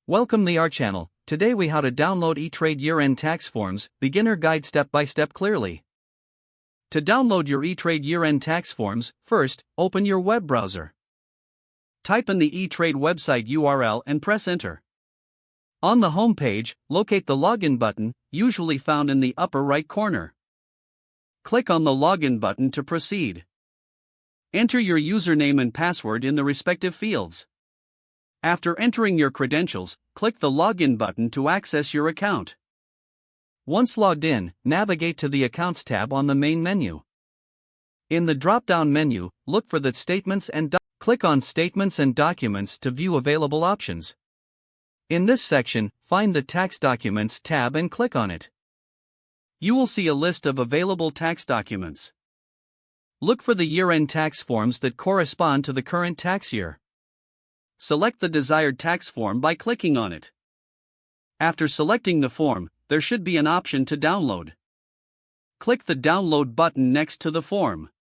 Welcome to our channel. Today we how to download E-Trade year-end tax forms, beginner guide step by step clearly. To download your E-Trade year-end tax forms, first, open your web browser. Type in the E-Trade website URL and press enter. On the home page, locate the login button, usually found in the upper right corner. Click on the login button to proceed. Enter your username and password in the respective fields. After entering your credentials, click the login button to access your account. Once logged in, navigate to the Accounts tab on the main menu. In the drop-down menu, look for the Statements and click on Statements and Documents to view available options. In this section, find the Tax Documents tab and click on it. You will see a list of available tax documents. Look for the year-end tax forms that correspond to the current tax year. Select the desired tax form by clicking on it. After selecting the form, there should be an option to download. Click the Download button next to the form.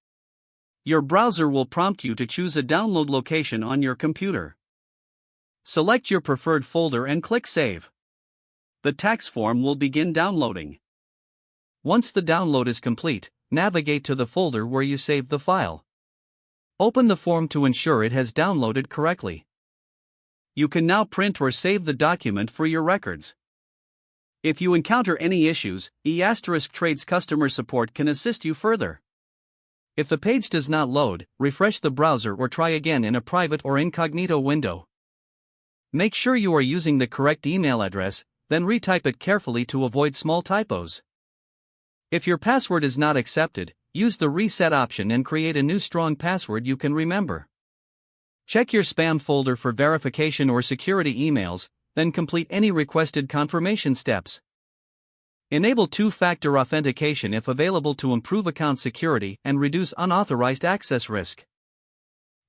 Your browser will prompt you to choose a download location on your computer. Select your preferred folder and click Save. The tax form will begin downloading. Once the download is complete, navigate to the folder where you saved the file. Open the form to ensure it has downloaded correctly. You can now print or save the document for your records. If you encounter any issues, E*Trade's customer support can assist you further. If the page does not load, refresh the browser or try again in a private or incognito window. Make sure you are using the correct email address, then retype it carefully to avoid small typos. If your password is not accepted, use the reset option and create a new strong password you can remember. Check your spam folder for verification or security emails, then complete any requested confirmation steps. Enable two-factor authentication if available to improve account security and reduce unauthorized access risk.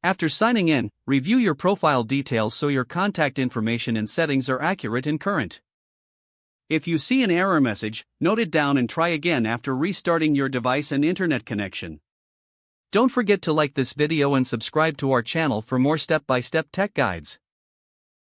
After signing in, review your profile details so your contact information and settings are accurate and current. If you see an error message, note it down and try again after restarting your device and internet connection. Don't forget to like this video and subscribe to our channel for more step-by-step tech guides.